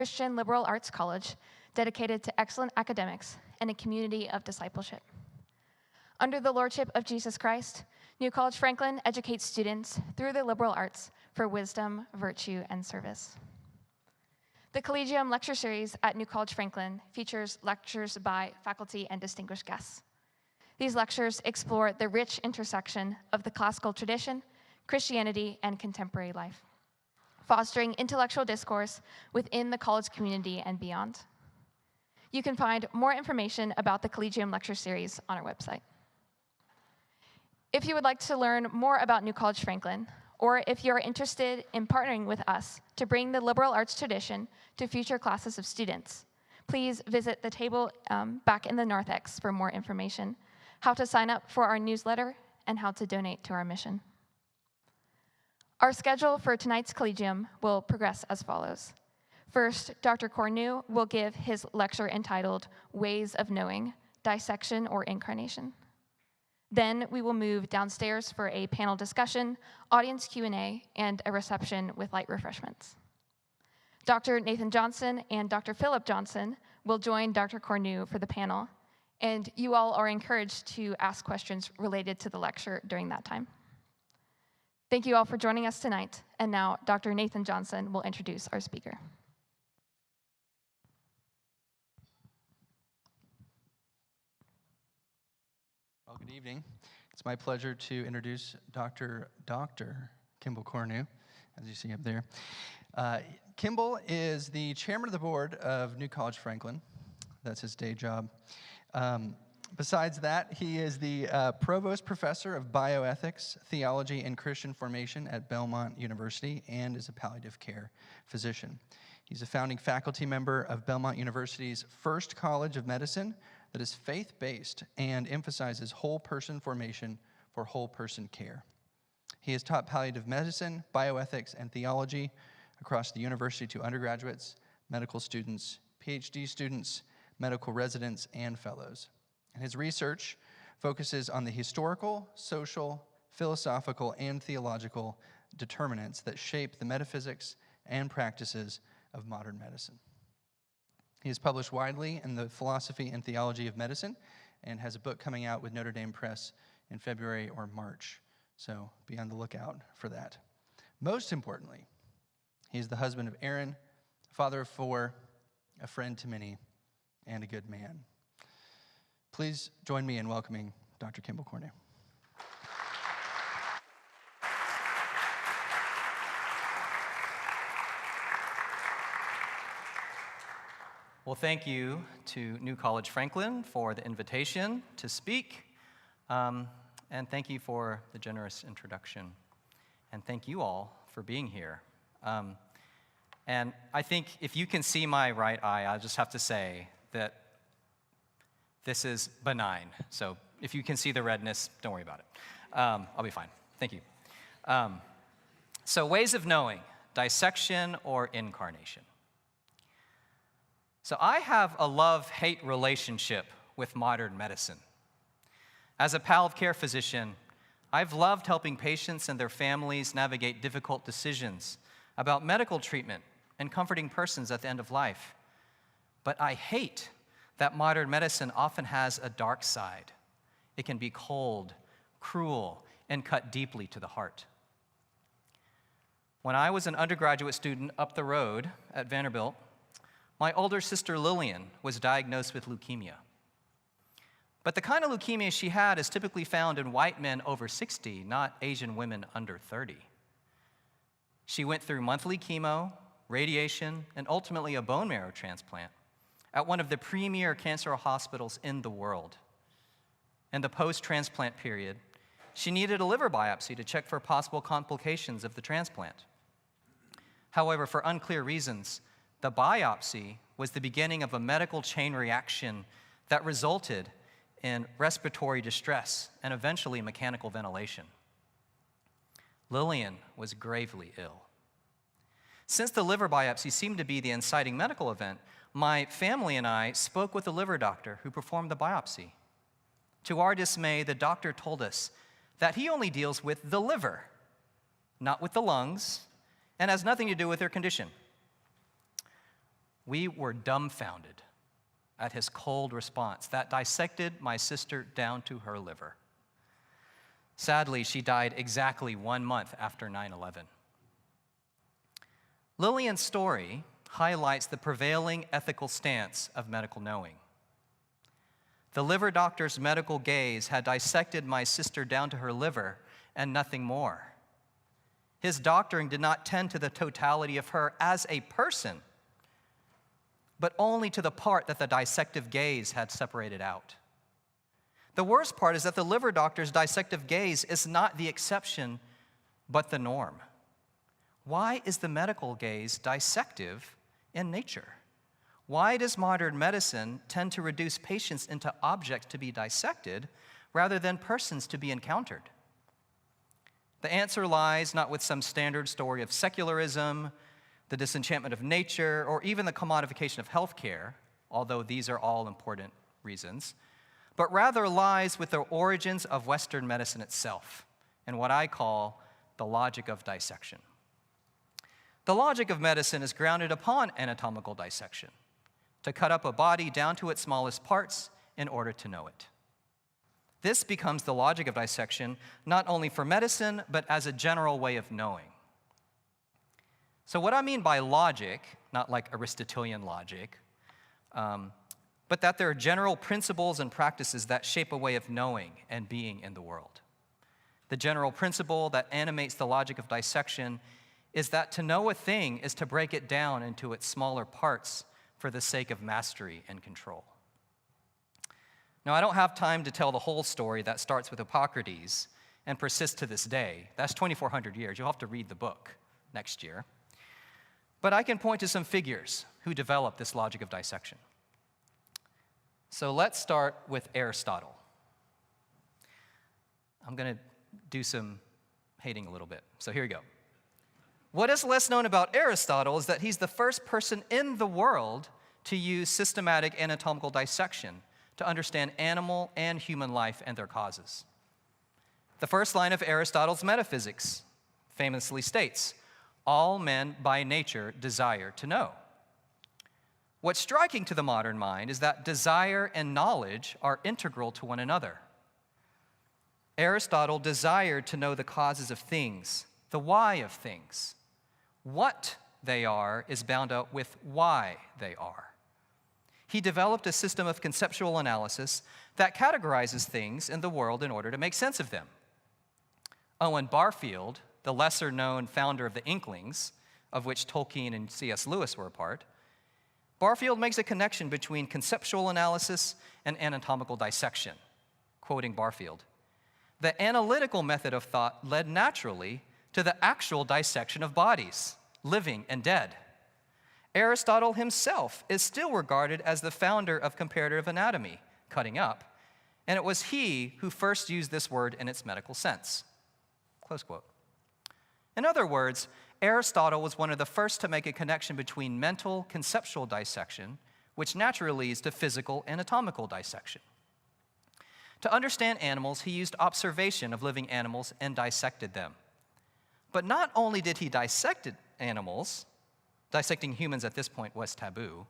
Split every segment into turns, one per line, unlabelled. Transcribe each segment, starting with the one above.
Christian liberal arts college dedicated to excellent academics and a community of discipleship. Under the lordship of Jesus Christ, New College Franklin educates students through the liberal arts for wisdom, virtue, and service. The Collegium lecture series at New College Franklin features lectures by faculty and distinguished guests. These lectures explore the rich intersection of the classical tradition, Christianity, and contemporary life, fostering intellectual discourse within the college community and beyond. You can find more information about the Collegium lecture series on our website. If you would like to learn more about New College Franklin, or if you're interested in partnering with us to bring the liberal arts tradition to future classes of students, please visit the table back in the narthex for more information, how to sign up for our newsletter, and how to donate to our mission. Our schedule for tonight's Collegium will progress as follows. First, Dr. Kornu will give his lecture entitled Ways of Knowing, Dissection or Incarnation. Then we will move downstairs for a panel discussion, audience Q&A, and a reception with light refreshments. Dr. Nathan Johnson and Dr. Philip Johnson will join Dr. Kornu for the panel, and you all are encouraged to ask questions related to the lecture during that time. Thank you all for joining us tonight, and now Dr. Nathan Johnson will introduce our speaker.
Well, good evening. It's my pleasure to introduce Dr. Kimbell Kornu, as you see up there. Kimbell is the chairman of the board of New College Franklin. That's his day job. Besides that, he is the Provost Professor of Bioethics, Theology, and Christian Formation at Belmont University and is a palliative care physician. He's a founding faculty member of Belmont University's Frist College of Medicine that is faith-based and emphasizes whole person formation for whole person care. He has taught palliative medicine, bioethics, and theology across the university to undergraduates, medical students, PhD students, medical residents, and fellows. And his research focuses on the historical, social, philosophical, and theological determinants that shape the metaphysics and practices of modern medicine. He has published widely in the philosophy and theology of medicine and has a book coming out with Notre Dame Press in February or March. So be on the lookout for that. Most importantly, he is the husband of Erin, father of 4, a friend to many, and a good man. Please join me in welcoming Dr. Kimbell Kornu.
Well, thank you to New College Franklin for the invitation to speak, and thank you for the generous introduction, and thank you all for being here. And I think if you can see my right eye, I'll just have to say that this is benign. So if you can see the redness, don't worry about it. I'll be fine. Thank you. So ways of knowing, dissection or incarnation. So I have a love-hate relationship with modern medicine. As a palliative care physician, I've loved helping patients and their families navigate difficult decisions about medical treatment and comforting persons at the end of life. But I hate that modern medicine often has a dark side. It can be cold, cruel, and cut deeply to the heart. When I was an undergraduate student up the road at Vanderbilt, my older sister Lillian was diagnosed with leukemia. But the kind of leukemia she had is typically found in white men over 60, not Asian women under 30. She went through monthly chemo, radiation, and ultimately a bone marrow transplant at one of the premier cancer hospitals in the world. In the post-transplant period, she needed a liver biopsy to check for possible complications of the transplant. However, for unclear reasons, the biopsy was the beginning of a medical chain reaction that resulted in respiratory distress and eventually mechanical ventilation. Lillian was gravely ill. Since the liver biopsy seemed to be the inciting medical event, my family and I spoke with the liver doctor who performed the biopsy. To our dismay, the doctor told us that he only deals with the liver, not with the lungs, and has nothing to do with their condition. We were dumbfounded at his cold response that dissected my sister down to her liver. Sadly, she died exactly 1 month after 9/11. Lillian's story highlights the prevailing ethical stance of medical knowing. The liver doctor's medical gaze had dissected my sister down to her liver and nothing more. His doctoring did not tend to the totality of her as a person, but only to the part that the dissective gaze had separated out. The worst part is that the liver doctor's dissective gaze is not the exception, but the norm. Why is the medical gaze dissective in nature? Why does modern medicine tend to reduce patients into objects to be dissected rather than persons to be encountered? The answer lies not with some standard story of secularism, the disenchantment of nature, or even the commodification of healthcare, although these are all important reasons, but rather lies with the origins of Western medicine itself and what I call the logic of dissection. The logic of medicine is grounded upon anatomical dissection, to cut up a body down to its smallest parts in order to know it. This becomes the logic of dissection not only for medicine, but as a general way of knowing. So what I mean by logic, not like Aristotelian logic, but that there are general principles and practices that shape a way of knowing and being in the world. The general principle that animates the logic of dissection is that to know a thing is to break it down into its smaller parts for the sake of mastery and control. Now, I don't have time to tell the whole story that starts with Hippocrates and persists to this day. That's 2,400 years. You'll have to read the book next year. But I can point to some figures who developed this logic of dissection. So let's start with Aristotle. I'm going to do some hating a little bit. So here you go. What is less known about Aristotle is that he's the first person in the world to use systematic anatomical dissection to understand animal and human life and their causes. The first line of Aristotle's Metaphysics famously states, "All men by nature desire to know." What's striking to the modern mind is that desire and knowledge are integral to one another. Aristotle desired to know the causes of things, the why of things. What they are is bound up with why they are. He developed a system of conceptual analysis that categorizes things in the world in order to make sense of them. Owen Barfield, the lesser-known founder of the Inklings, of which Tolkien and C.S. Lewis were a part, Barfield makes a connection between conceptual analysis and anatomical dissection. Quoting Barfield, "The analytical method of thought led naturally to the actual dissection of bodies, living and dead. Aristotle himself is still regarded as the founder of comparative anatomy, cutting up, and it was he who first used this word in its medical sense." Close quote. In other words, Aristotle was one of the first to make a connection between mental conceptual dissection, which naturally leads to physical anatomical dissection. To understand animals, he used observation of living animals and dissected them. But not only did he dissect animals, dissecting humans at this point was taboo,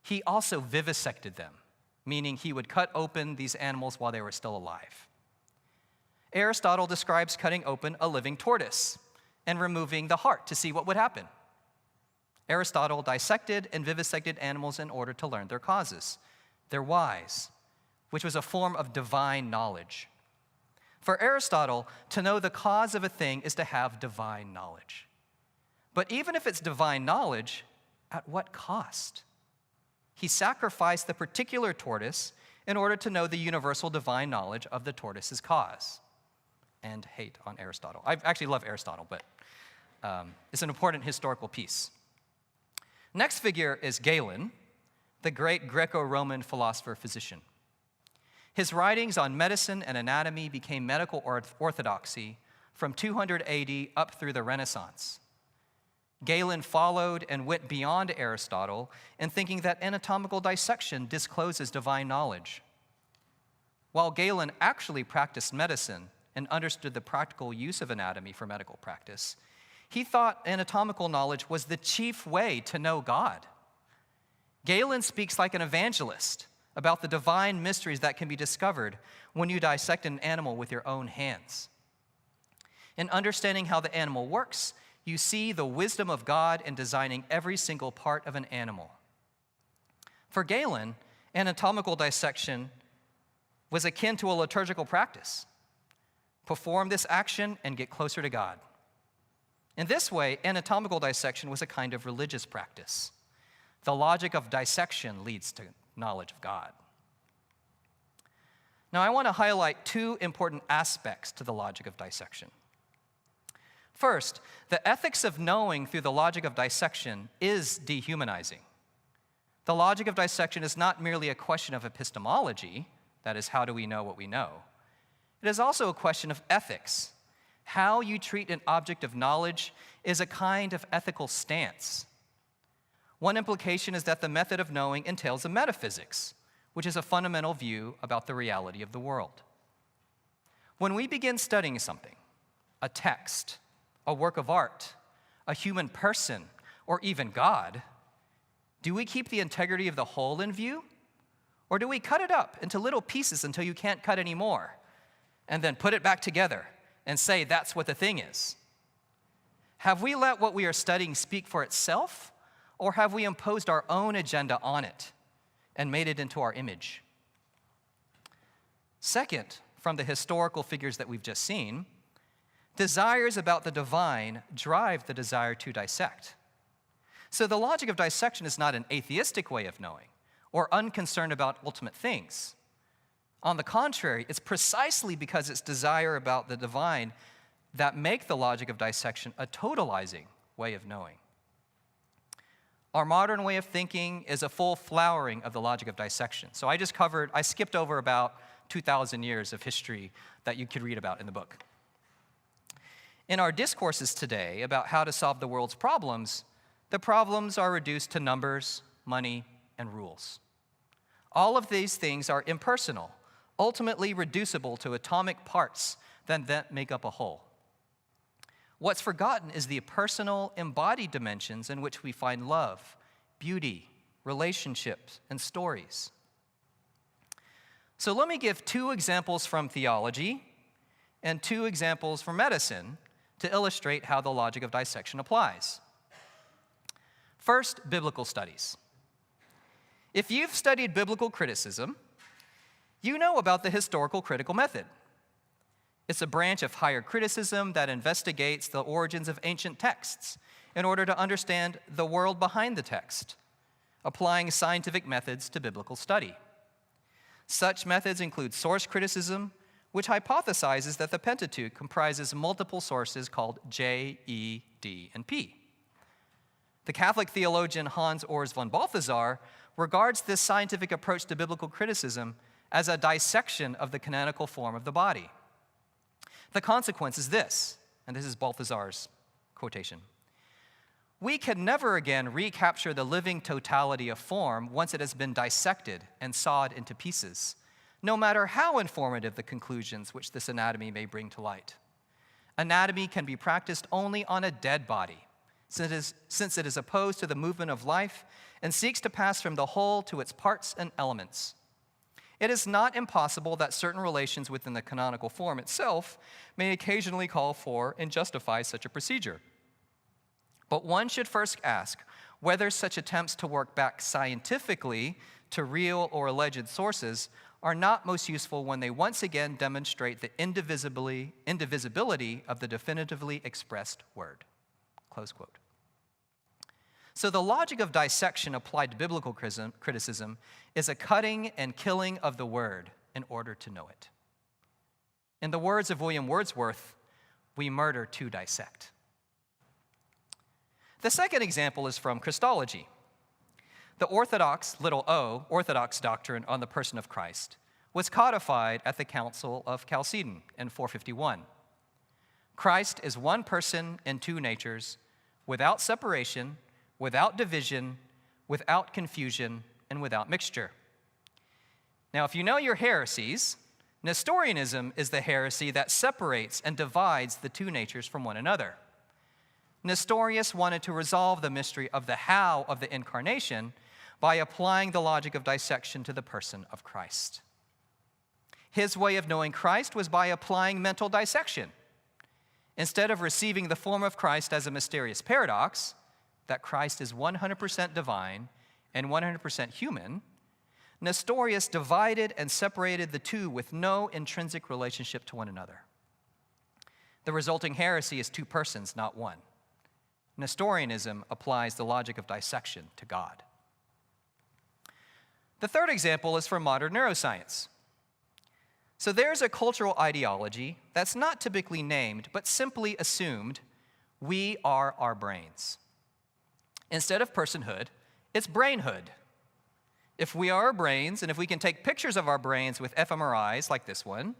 he also vivisected them, meaning he would cut open these animals while they were still alive. Aristotle describes cutting open a living tortoise and removing the heart to see what would happen. Aristotle dissected and vivisected animals in order to learn their causes, their whys, which was a form of divine knowledge. For Aristotle, to know the cause of a thing is to have divine knowledge. But even if it's divine knowledge, at what cost? He sacrificed the particular tortoise in order to know the universal divine knowledge of the tortoise's cause. And hate on Aristotle. I actually love Aristotle, but it's an important historical piece. Next figure is Galen, the great Greco-Roman philosopher-physician. His writings on medicine and anatomy became medical orthodoxy from 200 AD up through the Renaissance. Galen followed and went beyond Aristotle in thinking that anatomical dissection discloses divine knowledge. While Galen actually practiced medicine and understood the practical use of anatomy for medical practice, he thought anatomical knowledge was the chief way to know God. Galen speaks like an evangelist about the divine mysteries that can be discovered when you dissect an animal with your own hands. In understanding how the animal works, you see the wisdom of God in designing every single part of an animal. For Galen, anatomical dissection was akin to a liturgical practice. Perform this action and get closer to God. In this way, anatomical dissection was a kind of religious practice. The logic of dissection leads to knowledge of God. Now, I want to highlight two important aspects to the logic of dissection. First, the ethics of knowing through the logic of dissection is dehumanizing. The logic of dissection is not merely a question of epistemology, that is, how do we know what we know? It is also a question of ethics. How you treat an object of knowledge is a kind of ethical stance. One implication is that the method of knowing entails a metaphysics, which is a fundamental view about the reality of the world. When we begin studying something, a text, a work of art, a human person, or even God, do we keep the integrity of the whole in view? Or do we cut it up into little pieces until you can't cut anymore, and then put it back together and say that's what the thing is? Have we let what we are studying speak for itself, or have we imposed our own agenda on it and made it into our image? Second, from the historical figures that we've just seen, desires about the divine drive the desire to dissect. So the logic of dissection is not an atheistic way of knowing or unconcerned about ultimate things. On the contrary, it's precisely because it's desire about the divine that make the logic of dissection a totalizing way of knowing. Our modern way of thinking is a full flowering of the logic of dissection. So I skipped over about 2,000 years of history that you could read about in the book. In our discourses today about how to solve the world's problems, the problems are reduced to numbers, money, and rules. All of these things are impersonal, ultimately reducible to atomic parts that make up a whole. What's forgotten is the personal, embodied dimensions in which we find love, beauty, relationships, and stories. So let me give two examples from theology and two examples from medicine to illustrate how the logic of dissection applies. First, biblical studies. If you've studied biblical criticism, you know about the historical critical method. It's a branch of higher criticism that investigates the origins of ancient texts in order to understand the world behind the text, applying scientific methods to biblical study. Such methods include source criticism, which hypothesizes that the Pentateuch comprises multiple sources called J, E, D, and P. The Catholic theologian Hans Urs von Balthasar regards this scientific approach to biblical criticism as a dissection of the canonical form of the body. The consequence is this, and this is Balthasar's quotation: "We can never again recapture the living totality of form once it has been dissected and sawed into pieces, no matter how informative the conclusions which this anatomy may bring to light. Anatomy can be practiced only on a dead body, since it is opposed to the movement of life and seeks to pass from the whole to its parts and elements. It is not impossible that certain relations within the canonical form itself may occasionally call for and justify such a procedure. But one should first ask whether such attempts to work back scientifically to real or alleged sources are not most useful when they once again demonstrate the indivisibility of the definitively expressed word." Close quote. So the logic of dissection applied to biblical criticism is a cutting and killing of the word in order to know it. In the words of William Wordsworth, we murder to dissect. The second example is from Christology. The Orthodox, little o, Orthodox doctrine on the person of Christ was codified at the Council of Chalcedon in 451. Christ is one person in two natures, without separation, without division, without confusion, and without mixture. Now, if you know your heresies, Nestorianism is the heresy that separates and divides the two natures from one another. Nestorius wanted to resolve the mystery of the how of the Incarnation by applying the logic of dissection to the person of Christ. His way of knowing Christ was by applying mental dissection. Instead of receiving the form of Christ as a mysterious paradox, that Christ is 100% divine and 100% human, Nestorius divided and separated the two with no intrinsic relationship to one another. The resulting heresy is two persons, not one. Nestorianism applies the logic of dissection to God. The third example is from modern neuroscience. So there's a cultural ideology that's not typically named, but simply assumed: we are our brains. Instead of personhood, it's brainhood. If we are our brains, and if we can take pictures of our brains with fMRIs like this one,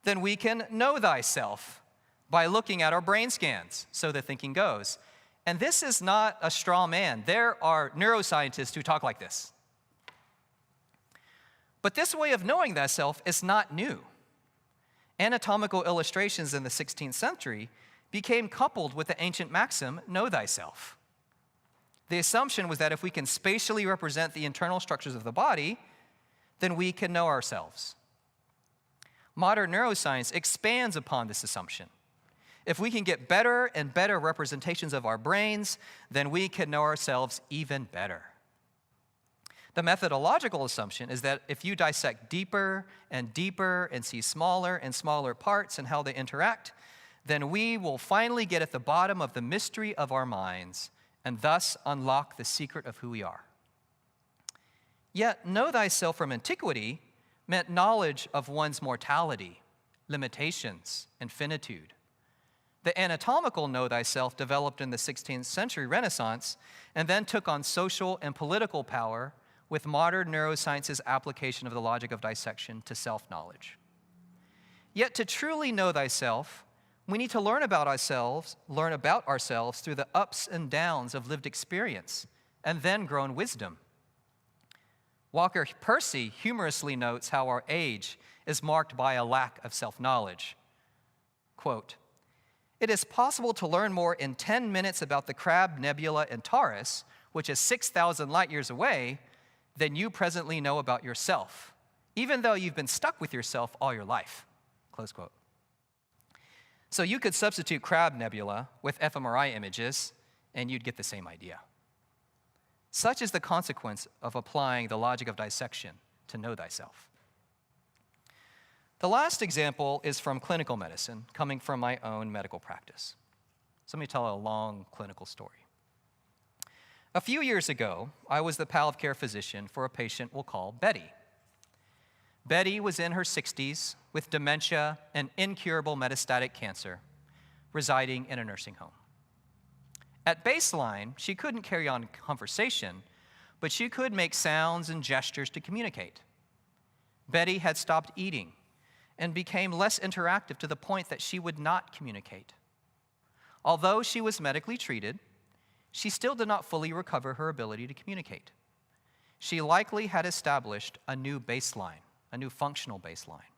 then we can know thyself by looking at our brain scans, so the thinking goes. And this is not a straw man. There are neuroscientists who talk like this. But this way of knowing thyself is not new. Anatomical illustrations in the 16th century became coupled with the ancient maxim, know thyself. The assumption was that if we can spatially represent the internal structures of the body, then we can know ourselves. Modern neuroscience expands upon this assumption. If we can get better and better representations of our brains, then we can know ourselves even better. The methodological assumption is that if you dissect deeper and deeper and see smaller and smaller parts and how they interact, then we will finally get at the bottom of the mystery of our minds and thus unlock the secret of who we are. Yet, know thyself from antiquity meant knowledge of one's mortality, limitations, and finitude. The anatomical know thyself developed in the 16th century Renaissance and then took on social and political power with modern neuroscience's application of the logic of dissection to self-knowledge. Yet to truly know thyself, we need to learn about ourselves through the ups and downs of lived experience and then grown wisdom. Walker Percy humorously notes how our age is marked by a lack of self-knowledge. Quote, "It is possible to learn more in 10 minutes about the Crab Nebula in Taurus, which is 6,000 light years away, than you presently know about yourself, even though you've been stuck with yourself all your life." Close quote. So you could substitute Crab Nebula with fMRI images, and you'd get the same idea. Such is the consequence of applying the logic of dissection to know thyself. The last example is from clinical medicine, coming from my own medical practice. So let me tell a long clinical story. A few years ago, I was the palliative care physician for a patient we'll call Betty. Betty was in her 60s with dementia and incurable metastatic cancer, residing in a nursing home. At baseline, she couldn't carry on conversation, but she could make sounds and gestures to communicate. Betty had stopped eating and became less interactive to the point that she would not communicate. Although she was medically treated, she still did not fully recover her ability to communicate. She likely had established a new baseline, a new functional baseline.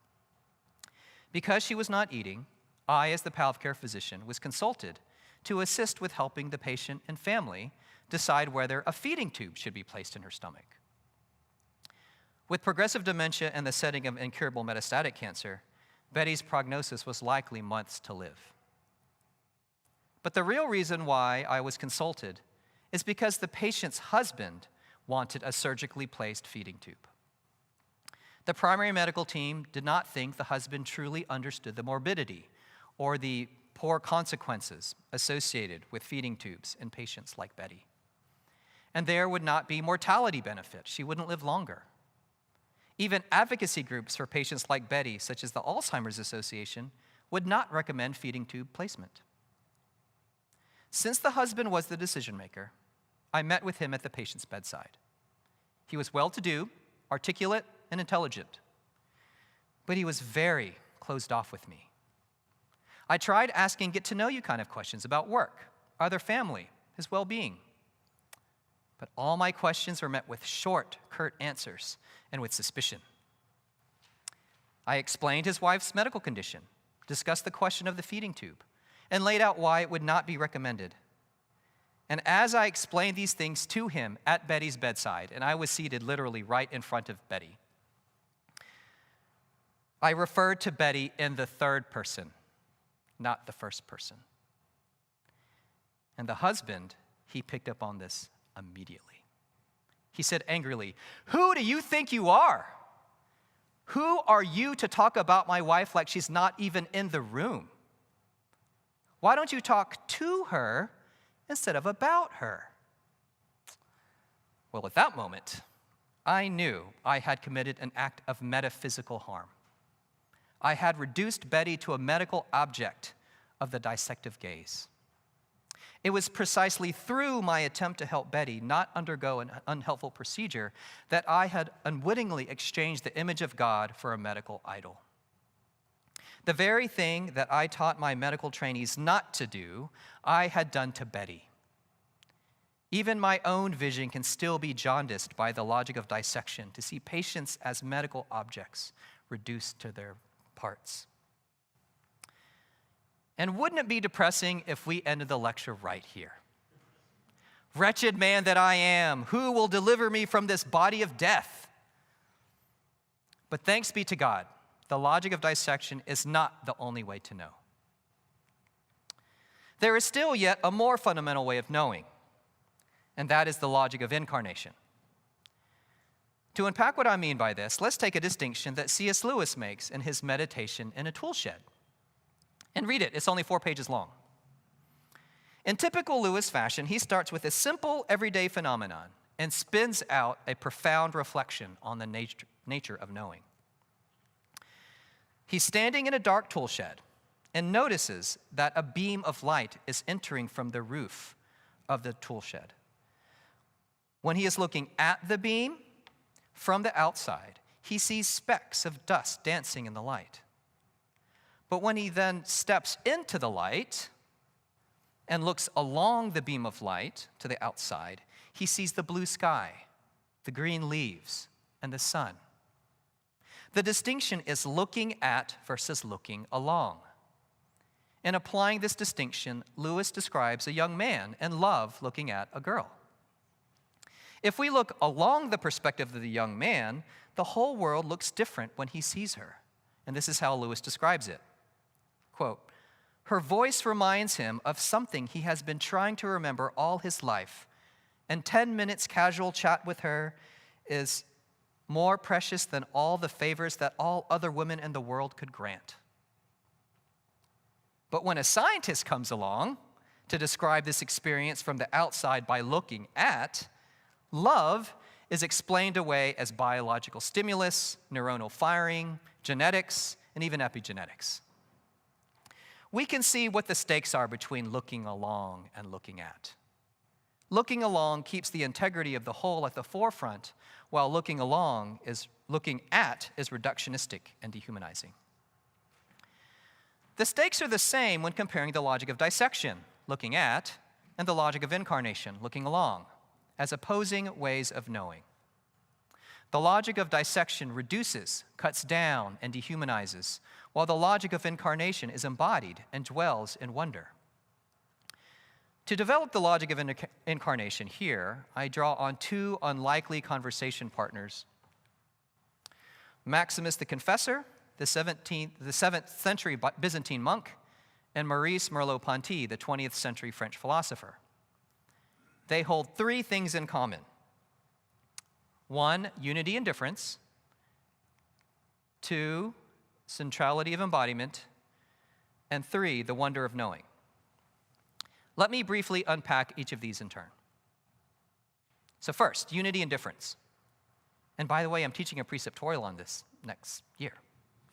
Because she was not eating, I, as the palliative care physician, was consulted to assist with helping the patient and family decide whether a feeding tube should be placed in her stomach. With progressive dementia and the setting of incurable metastatic cancer, Betty's prognosis was likely months to live. But the real reason why I was consulted is because the patient's husband wanted a surgically placed feeding tube. The primary medical team did not think the husband truly understood the morbidity or the poor consequences associated with feeding tubes in patients like Betty. And there would not be mortality benefit. She wouldn't live longer. Even advocacy groups for patients like Betty, such as the Alzheimer's Association, would not recommend feeding tube placement. Since the husband was the decision maker, I met with him at the patient's bedside. He was well-to-do, articulate, and intelligent, but he was very closed off with me. I tried asking get-to-know-you kind of questions about work, other family, his well-being. But all my questions were met with short, curt answers and with suspicion. I explained his wife's medical condition, discussed the question of the feeding tube, and laid out why it would not be recommended. And as I explained these things to him at Betty's bedside, and I was seated literally right in front of Betty, I referred to Betty in the third person, not the first person. And the husband, he picked up on this immediately. He said angrily, "Who do you think you are? Who are you to talk about my wife like she's not even in the room? Why don't you talk to her instead of about her?" Well, at that moment, I knew I had committed an act of metaphysical harm. I had reduced Betty to a medical object of the dissective gaze. It was precisely through my attempt to help Betty not undergo an unhelpful procedure that I had unwittingly exchanged the image of God for a medical idol. The very thing that I taught my medical trainees not to do, I had done to Betty. Even my own vision can still be jaundiced by the logic of dissection to see patients as medical objects reduced to their parts. And wouldn't it be depressing if we ended the lecture right here? Wretched man that I am, who will deliver me from this body of death? But thanks be to God, the logic of dissection is not the only way to know. There is still yet a more fundamental way of knowing, and that is the logic of incarnation. To unpack what I mean by this, let's take a distinction that C.S. Lewis makes in his Meditation in a Tool Shed. And read it, it's only 4 pages long. In typical Lewis fashion, he starts with a simple everyday phenomenon and spins out a profound reflection on the nature of knowing. He's standing in a dark tool shed and notices that a beam of light is entering from the roof of the tool shed. When he is looking at the beam from the outside, he sees specks of dust dancing in the light. But when he then steps into the light and looks along the beam of light to the outside, he sees the blue sky, the green leaves, and the sun. The distinction is looking at versus looking along. In applying this distinction, Lewis describes a young man in love looking at a girl. If we look along the perspective of the young man, the whole world looks different when he sees her. And this is how Lewis describes it. Quote, "Her voice reminds him of something he has been trying to remember all his life, and 10 minutes casual chat with her is more precious than all the favors that all other women in the world could grant." But when a scientist comes along to describe this experience from the outside by looking at, love is explained away as biological stimulus, neuronal firing, genetics, and even epigenetics. We can see what the stakes are between looking along and looking at. Looking along keeps the integrity of the whole at the forefront, while looking at is reductionistic and dehumanizing. The stakes are the same when comparing the logic of dissection, looking at, and the logic of incarnation, looking along, as opposing ways of knowing. The logic of dissection reduces, cuts down, and dehumanizes, while the logic of incarnation is embodied and dwells in wonder. To develop the logic of incarnation here, I draw on 2 unlikely conversation partners. Maximus the Confessor, the 7th century Byzantine monk, and Maurice Merleau-Ponty, the 20th century French philosopher. They hold 3 things in common. 1, unity and difference. 2, centrality of embodiment. And 3, the wonder of knowing. Let me briefly unpack each of these in turn. So first, unity and difference. And by the way, I'm teaching a preceptorial on this next year,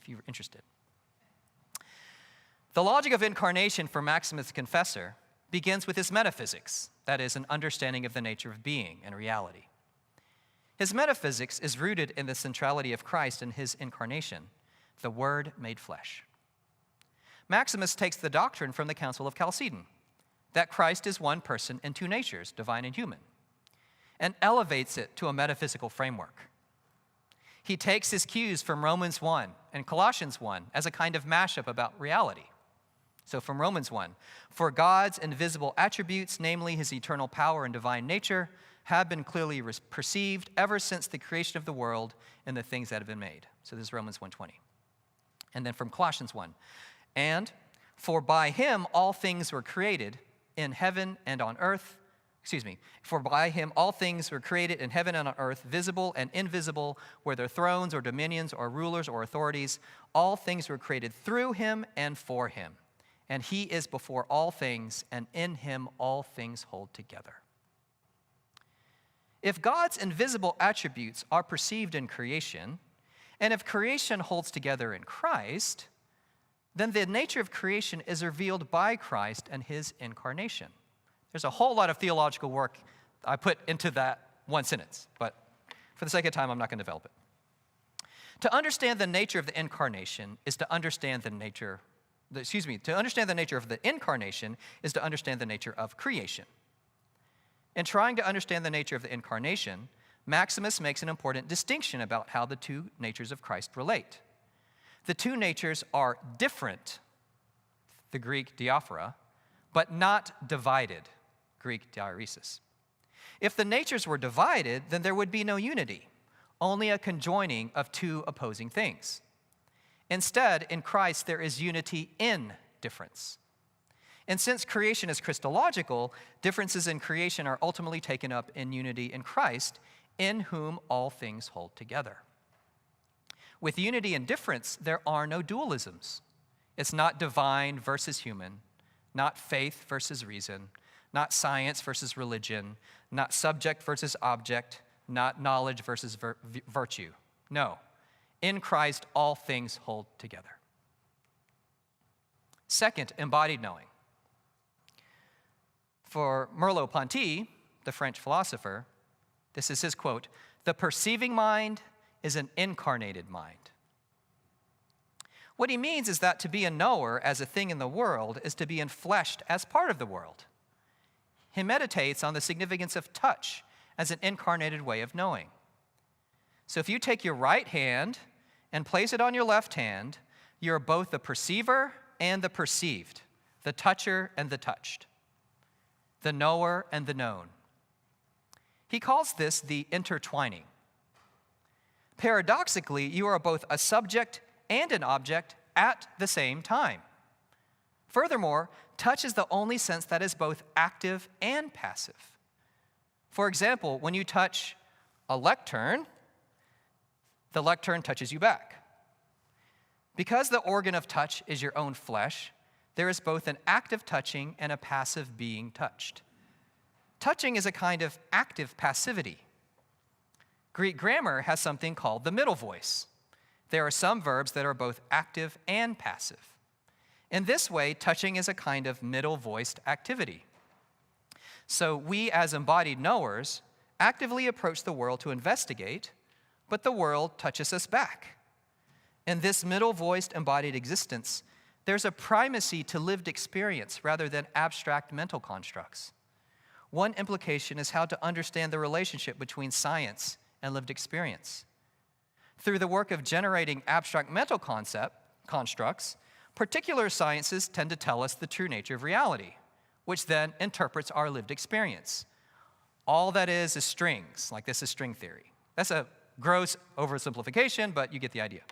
if you're interested. The logic of incarnation for Maximus the Confessor begins with his metaphysics, that is, an understanding of the nature of being and reality. His metaphysics is rooted in the centrality of Christ and his incarnation, the Word made flesh. Maximus takes the doctrine from the Council of Chalcedon, that Christ is one person in 2 natures, divine and human, and elevates it to a metaphysical framework. He takes his cues from Romans 1 and Colossians 1 as a kind of mashup about reality. So from Romans 1, for God's invisible attributes, namely his eternal power and divine nature, have been clearly perceived ever since the creation of the world and the things that have been made. So this is Romans 1:20. And then from Colossians 1, and for by him all things were created in heaven and on earth. For by him all things were created in heaven and on earth, visible and invisible, whether thrones or dominions or rulers or authorities. All things were created through him and for him. And he is before all things, and in him all things hold together. If God's invisible attributes are perceived in creation, and if creation holds together in Christ, then the nature of creation is revealed by Christ and his incarnation. There's a whole lot of theological work I put into that one sentence, but for the sake of time, I'm not going to develop it. To understand the nature of the incarnation is to understand the nature, to understand the nature of the incarnation is to understand the nature of creation. In trying to understand the nature of the incarnation, Maximus makes an important distinction about how the two natures of Christ relate. The two natures are different, the Greek diaphora, but not divided, Greek diaresis. If the natures were divided, then there would be no unity, only a conjoining of two opposing things. Instead, in Christ, there is unity in difference. And since creation is Christological, differences in creation are ultimately taken up in unity in Christ, in whom all things hold together. With unity and difference, there are no dualisms. It's not divine versus human, not faith versus reason, not science versus religion, not subject versus object, not knowledge versus virtue. No, in Christ, all things hold together. Second, embodied knowing. For Merleau-Ponty, the French philosopher, this is his quote, "The perceiving mind is an incarnated mind." What he means is that to be a knower as a thing in the world is to be enfleshed as part of the world. He meditates on the significance of touch as an incarnated way of knowing. So if you take your right hand and place it on your left hand, you're both the perceiver and the perceived, the toucher and the touched, the knower and the known. He calls this the intertwining. Paradoxically, you are both a subject and an object at the same time. Furthermore, touch is the only sense that is both active and passive. For example, when you touch a lectern, the lectern touches you back. Because the organ of touch is your own flesh, there is both an active touching and a passive being touched. Touching is a kind of active passivity. Greek grammar has something called the middle voice. There are some verbs that are both active and passive. In this way, touching is a kind of middle-voiced activity. So we, as embodied knowers, actively approach the world to investigate, but the world touches us back. In this middle-voiced embodied existence, there's a primacy to lived experience rather than abstract mental constructs. One implication is how to understand the relationship between science and lived experience. Through the work of generating abstract mental constructs, particular sciences tend to tell us the true nature of reality, which then interprets our lived experience. All that is strings, like this is string theory. That's a gross oversimplification, but you get the idea.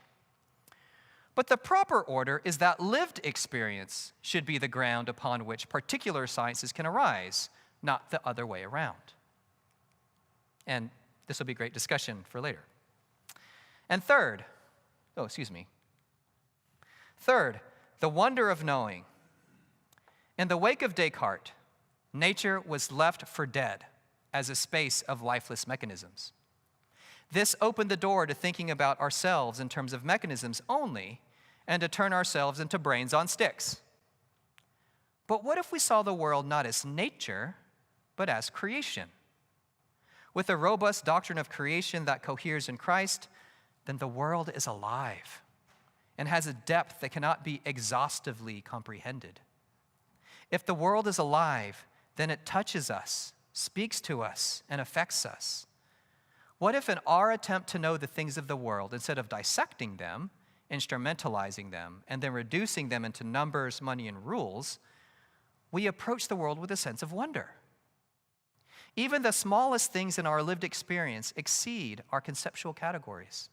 But the proper order is that lived experience should be the ground upon which particular sciences can arise, not the other way around. And this will be great discussion for later. And third, the wonder of knowing. In the wake of Descartes, nature was left for dead as a space of lifeless mechanisms. This opened the door to thinking about ourselves in terms of mechanisms only and to turn ourselves into brains on sticks. But what if we saw the world not as nature, but as creation? With a robust doctrine of creation that coheres in Christ, then the world is alive and has a depth that cannot be exhaustively comprehended. If the world is alive, then it touches us, speaks to us, and affects us. What if in our attempt to know the things of the world, instead of dissecting them, instrumentalizing them, and then reducing them into numbers, money, and rules, we approach the world with a sense of wonder. Even the smallest things in our lived experience exceed our conceptual categories.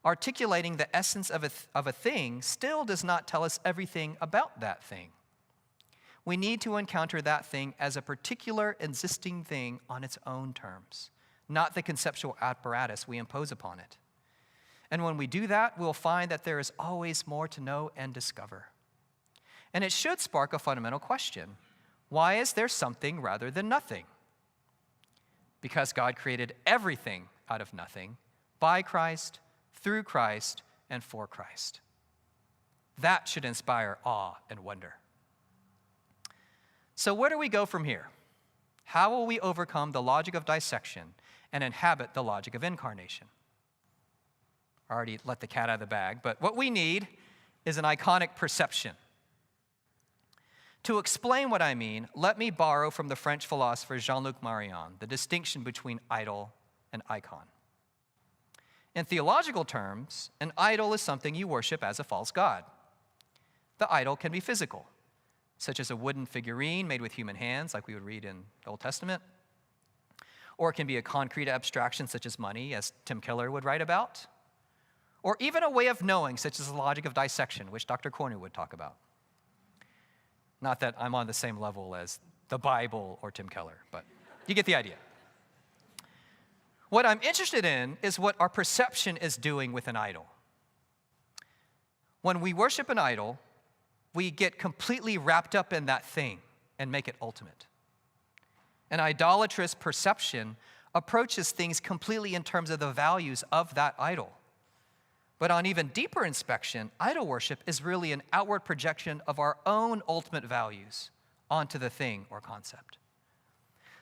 Articulating the essence of a thing still does not tell us everything about that thing. We need to encounter that thing as a particular existing thing on its own terms, not the conceptual apparatus we impose upon it. And when we do that, we'll find that there is always more to know and discover. And it should spark a fundamental question. Why is there something rather than nothing? Because God created everything out of nothing, by Christ, through Christ, and for Christ. That should inspire awe and wonder. So where do we go from here? How will we overcome the logic of dissection and inhabit the logic of incarnation? I already let the cat out of the bag, but what we need is an iconic perception. To explain what I mean, let me borrow from the French philosopher Jean-Luc Marion the distinction between idol and icon. In theological terms, an idol is something you worship as a false god. The idol can be physical, such as a wooden figurine made with human hands, like we would read in the Old Testament. Or it can be a concrete abstraction, such as money, as Tim Keller would write about. Or even a way of knowing, such as the logic of dissection, which Dr. Kornu would talk about. Not that I'm on the same level as the Bible or Tim Keller, but you get the idea. What I'm interested in is what our perception is doing with an idol. When we worship an idol, we get completely wrapped up in that thing and make it ultimate. An idolatrous perception approaches things completely in terms of the values of that idol. But on even deeper inspection, idol worship is really an outward projection of our own ultimate values onto the thing or concept.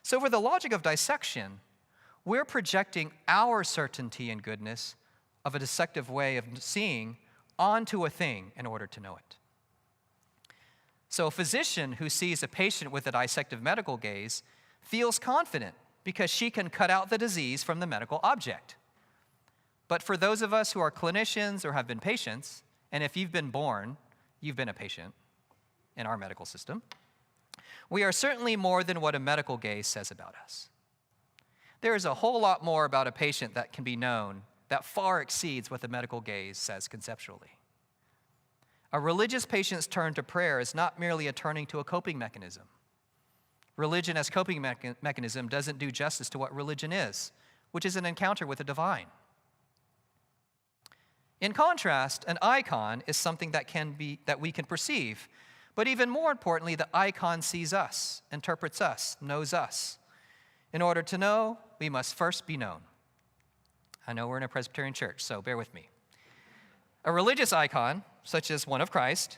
So for the logic of dissection, we're projecting our certainty and goodness of a dissective way of seeing onto a thing in order to know it. So a physician who sees a patient with a dissective medical gaze feels confident because she can cut out the disease from the medical object. But for those of us who are clinicians or have been patients, and if you've been born, you've been a patient in our medical system, we are certainly more than what a medical gaze says about us. There is a whole lot more about a patient that can be known that far exceeds what the medical gaze says conceptually. A religious patient's turn to prayer is not merely a turning to a coping mechanism. Religion as coping mechanism doesn't do justice to what religion is, which is an encounter with the divine. In contrast, an icon is something that we can perceive, but even more importantly, the icon sees us, interprets us, knows us. In order to know, we must first be known. I know we're in a Presbyterian church, so bear with me. A religious icon, such as one of Christ,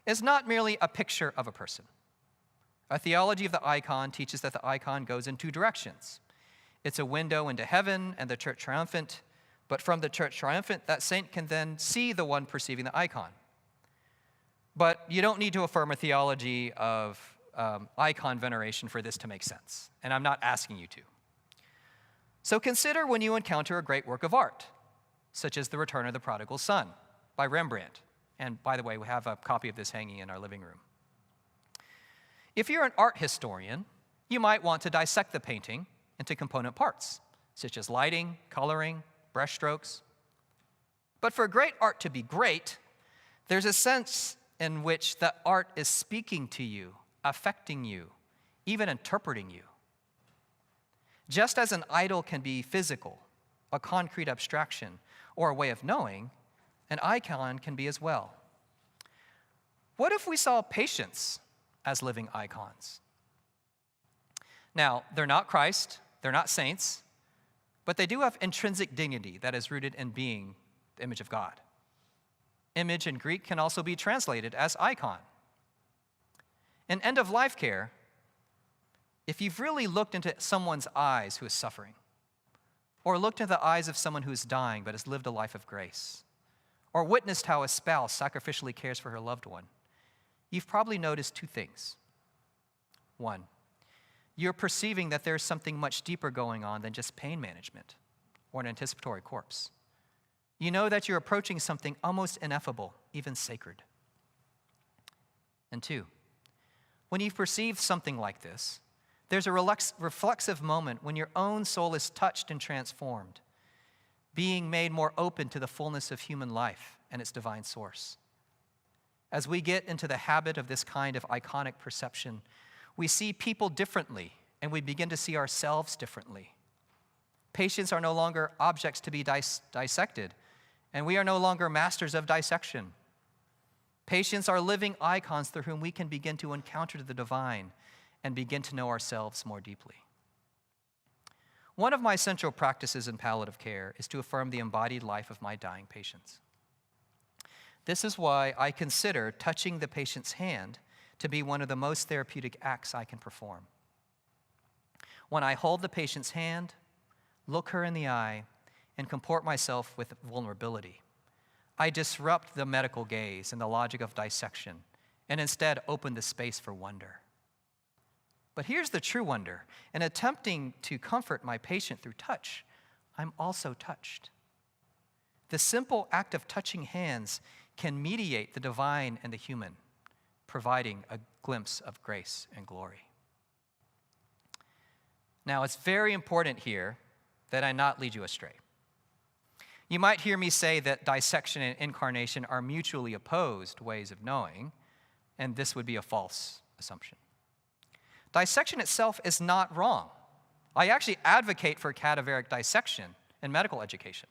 is not merely a picture of a person. A theology of the icon teaches that the icon goes in two directions. It's a window into heaven and the church triumphant, but from the church triumphant, that saint can then see the one perceiving the icon. But you don't need to affirm a theology of icon veneration for this to make sense, and I'm not asking you to. So consider when you encounter a great work of art, such as The Return of the Prodigal Son by Rembrandt. And by the way, we have a copy of this hanging in our living room. If you're an art historian, you might want to dissect the painting into component parts, such as lighting, coloring, brushstrokes. But for great art to be great, there's a sense in which the art is speaking to you, affecting you, even interpreting you. Just as an idol can be physical, a concrete abstraction, or a way of knowing, an icon can be as well. What if we saw patients as living icons? Now, they're not Christ, they're not saints, but they do have intrinsic dignity that is rooted in being the image of God. Image in Greek can also be translated as icon. In end-of-life care, if you've really looked into someone's eyes who is suffering, or looked into the eyes of someone who is dying but has lived a life of grace, or witnessed how a spouse sacrificially cares for her loved one, you've probably noticed two things. One, you're perceiving that there's something much deeper going on than just pain management or an anticipatory corpse. You know that you're approaching something almost ineffable, even sacred. And 2, when you perceive something like this, there's a reflexive moment when your own soul is touched and transformed, being made more open to the fullness of human life and its divine source. As we get into the habit of this kind of iconic perception, we see people differently, and we begin to see ourselves differently. Patients are no longer objects to be dissected, and we are no longer masters of dissection. Patients are living icons through whom we can begin to encounter the divine and begin to know ourselves more deeply. One of my central practices in palliative care is to affirm the embodied life of my dying patients. This is why I consider touching the patient's hand to be one of the most therapeutic acts I can perform. When I hold the patient's hand, look her in the eye, and comport myself with vulnerability, I disrupt the medical gaze and the logic of dissection, and instead open the space for wonder. But here's the true wonder. In attempting to comfort my patient through touch, I'm also touched. The simple act of touching hands can mediate the divine and the human, providing a glimpse of grace and glory. Now, it's very important here that I not lead you astray. You might hear me say that dissection and incarnation are mutually opposed ways of knowing, and this would be a false assumption. Dissection itself is not wrong. I actually advocate for cadaveric dissection in medical education.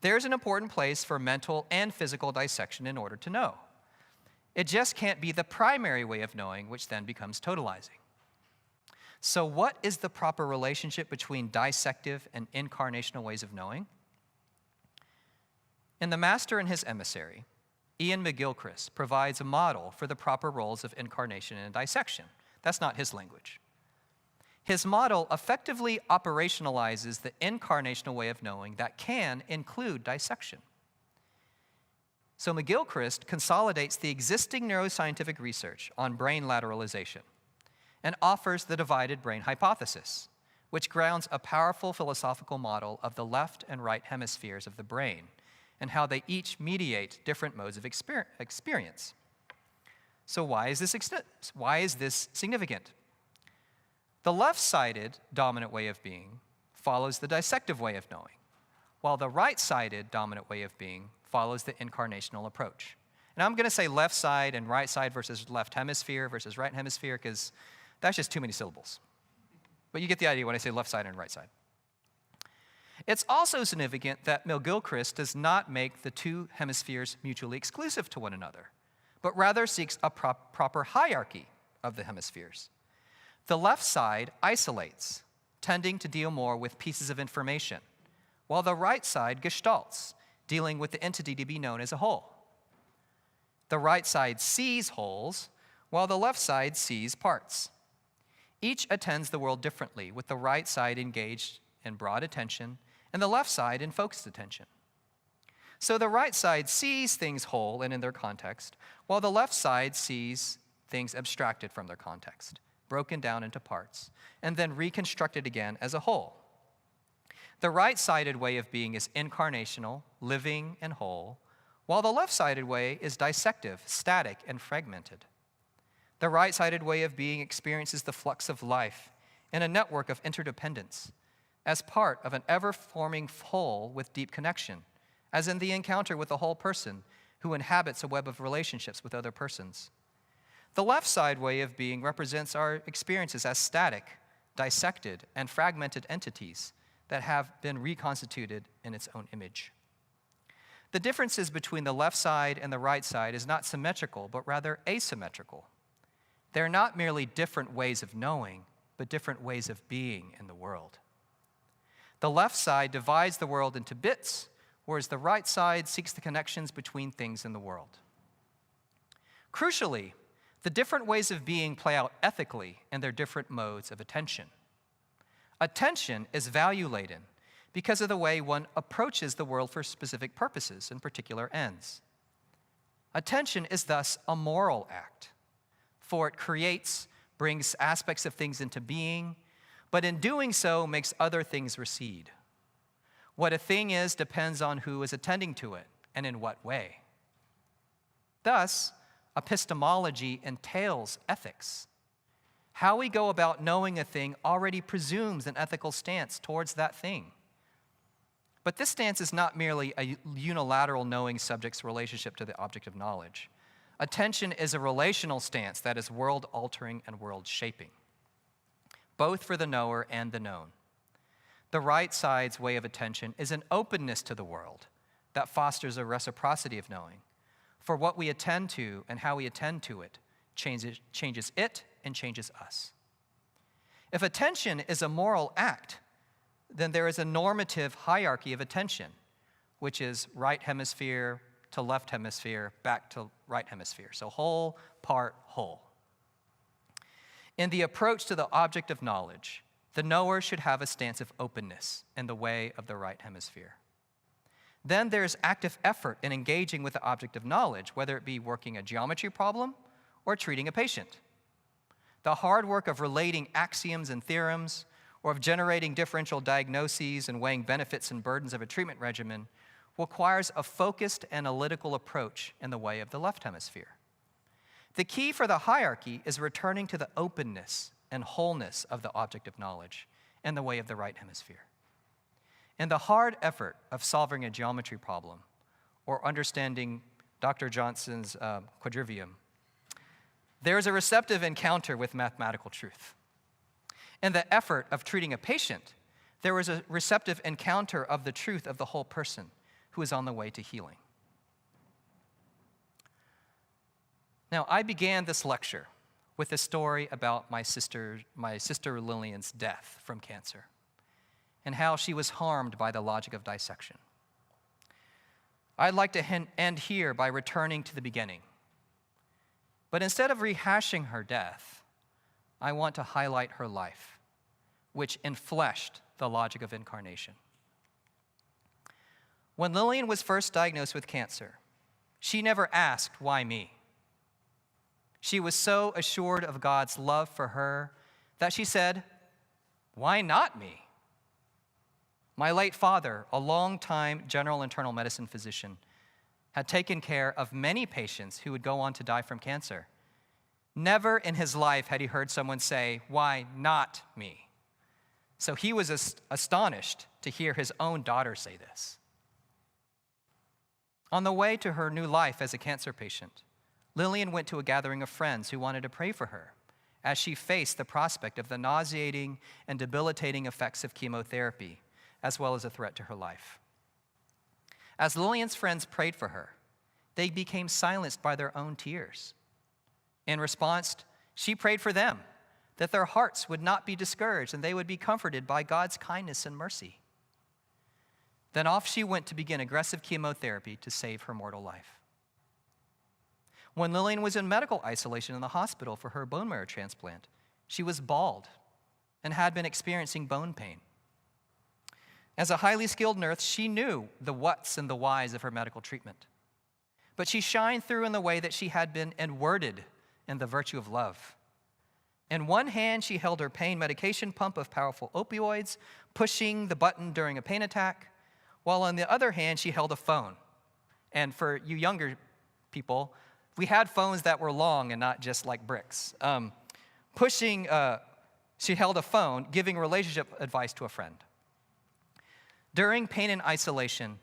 There's an important place for mental and physical dissection in order to know. It just can't be the primary way of knowing, which then becomes totalizing. So what is the proper relationship between dissective and incarnational ways of knowing? In The Master and His Emissary, Ian McGilchrist provides a model for the proper roles of incarnation and dissection. That's not his language. His model effectively operationalizes the incarnational way of knowing that can include dissection. So McGilchrist consolidates the existing neuroscientific research on brain lateralization and offers the divided brain hypothesis, which grounds a powerful philosophical model of the left and right hemispheres of the brain and how they each mediate different modes of experience. So why is this significant? The left-sided dominant way of being follows the dissective way of knowing, while the right-sided dominant way of being follows the incarnational approach. And I'm going to say left side and right side versus left hemisphere versus right hemisphere because that's just too many syllables. But you get the idea when I say left side and right side. It's also significant that McGilchrist does not make the two hemispheres mutually exclusive to one another, but rather seeks a proper hierarchy of the hemispheres. The left side isolates, tending to deal more with pieces of information, while the right side gestalts, dealing with the entity to be known as a whole. The right side sees wholes, while the left side sees parts. Each attends the world differently, with the right side engaged in broad attention and the left side in focused attention. So the right side sees things whole and in their context, while the left side sees things abstracted from their context, broken down into parts, and then reconstructed again as a whole. The right-sided way of being is incarnational, living, and whole, while the left-sided way is dissective, static, and fragmented. The right-sided way of being experiences the flux of life in a network of interdependence as part of an ever-forming whole with deep connection, as in the encounter with the whole person who inhabits a web of relationships with other persons. The left side way of being represents our experiences as static, dissected, and fragmented entities that have been reconstituted in its own image. The differences between the left side and the right side is not symmetrical, but rather asymmetrical. They're not merely different ways of knowing, but different ways of being in the world. The left side divides the world into bits, whereas the right side seeks the connections between things in the world. Crucially, the different ways of being play out ethically in their different modes of attention. Attention is value-laden because of the way one approaches the world for specific purposes and particular ends. Attention is thus a moral act, for it creates, brings aspects of things into being, but in doing so makes other things recede. What a thing is depends on who is attending to it and in what way. Thus, epistemology entails ethics. How we go about knowing a thing already presumes an ethical stance towards that thing. But this stance is not merely a unilateral knowing subject's relationship to the object of knowledge. Attention is a relational stance that is world-altering and world-shaping, both for the knower and the known. The right side's way of attention is an openness to the world that fosters a reciprocity of knowing. For what we attend to and how we attend to it changes it and changes us. If attention is a moral act, then there is a normative hierarchy of attention, which is right hemisphere to left hemisphere, back to right hemisphere. So whole, part, whole. In the approach to the object of knowledge, the knower should have a stance of openness in the way of the right hemisphere. Then there's active effort in engaging with the object of knowledge, whether it be working a geometry problem or treating a patient. The hard work of relating axioms and theorems, or of generating differential diagnoses and weighing benefits and burdens of a treatment regimen, requires a focused analytical approach in the way of the left hemisphere. The key for the hierarchy is returning to the openness and wholeness of the object of knowledge in the way of the right hemisphere. In the hard effort of solving a geometry problem or understanding Dr. Johnson's quadrivium, there is a receptive encounter with mathematical truth. In the effort of treating a patient, there is a receptive encounter of the truth of the whole person who is on the way to healing. Now, I began this lecture with a story about my sister Lillian's death from cancer and how she was harmed by the logic of dissection. I'd like to end here by returning to the beginning. But instead of rehashing her death, I want to highlight her life, which enfleshed the logic of incarnation. When Lillian was first diagnosed with cancer, she never asked, "Why me?" She was so assured of God's love for her that she said, "Why not me?" My late father, a long-time general internal medicine physician, had taken care of many patients who would go on to die from cancer. Never in his life had he heard someone say, "Why not me?" So he was astonished to hear his own daughter say this. On the way to her new life as a cancer patient, Lillian went to a gathering of friends who wanted to pray for her as she faced the prospect of the nauseating and debilitating effects of chemotherapy, as well as a threat to her life. As Lillian's friends prayed for her, they became silenced by their own tears. In response, she prayed for them, that their hearts would not be discouraged and they would be comforted by God's kindness and mercy. Then off she went to begin aggressive chemotherapy to save her mortal life. When Lillian was in medical isolation in the hospital for her bone marrow transplant, she was bald and had been experiencing bone pain. As a highly skilled nurse, she knew the whats and the whys of her medical treatment. But she shined through in the way that she had been enworded in the virtue of love. In one hand, she held her pain medication pump of powerful opioids, pushing the button during a pain attack, while on the other hand, she held a phone. And for you younger people, we had phones that were long and not just like bricks. She held a phone, giving relationship advice to a friend. During pain and isolation,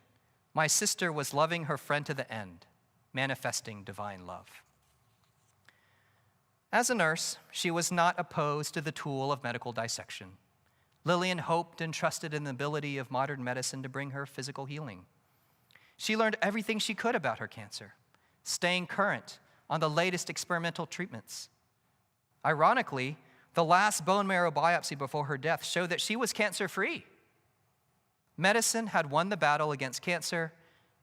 my sister was loving her friend to the end, manifesting divine love. As a nurse, she was not opposed to the tool of medical dissection. Lillian hoped and trusted in the ability of modern medicine to bring her physical healing. She learned everything she could about her cancer, staying current on the latest experimental treatments. Ironically, the last bone marrow biopsy before her death showed that she was cancer-free. Medicine had won the battle against cancer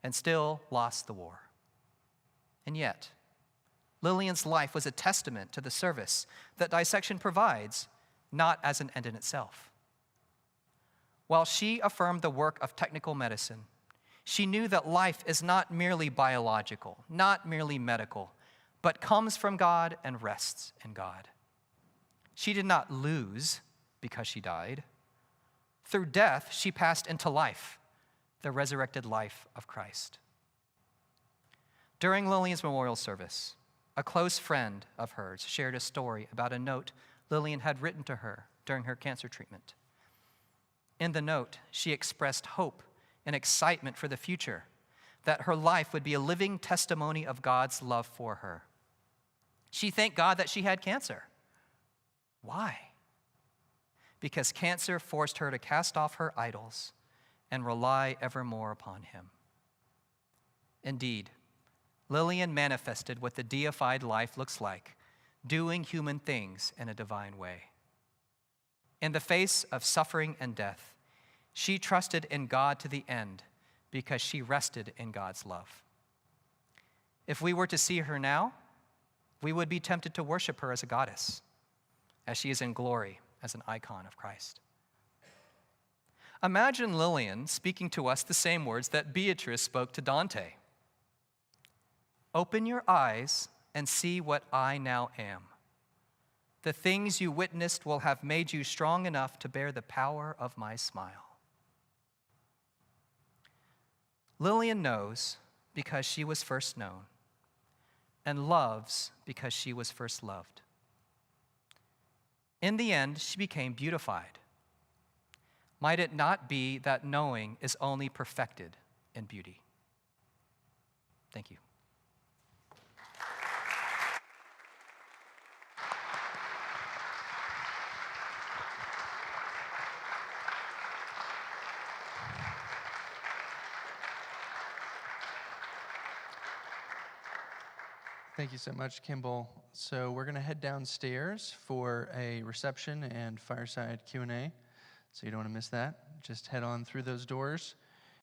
and still lost the war. And yet, Lillian's life was a testament to the service that dissection provides, not as an end in itself. While she affirmed the work of technical medicine, she knew that life is not merely biological, not merely medical, but comes from God and rests in God. She did not lose because she died. Through death, she passed into life, the resurrected life of Christ. During Lillian's memorial service, a close friend of hers shared a story about a note Lillian had written to her during her cancer treatment. In the note, she expressed hope and excitement for the future, that her life would be a living testimony of God's love for her. She thanked God that she had cancer. Why? Because cancer forced her to cast off her idols and rely ever more upon Him. Indeed, Lillian manifested what the deified life looks like, doing human things in a divine way. In the face of suffering and death, she trusted in God to the end because she rested in God's love. If we were to see her now, we would be tempted to worship her as a goddess, as she is in glory as an icon of Christ. Imagine Lillian speaking to us the same words that Beatrice spoke to Dante. Open your eyes and see what I now am. The things you witnessed will have made you strong enough to bear the power of my smile. Lillian knows because she was first known, and loves because she was first loved. In the end, she became beautified. Might it not be that knowing is only perfected in beauty? Thank you.
Thank you so much, Kimbell. So we're going to head downstairs for a reception and fireside Q&A. So you don't want to miss that. Just head on through those doors.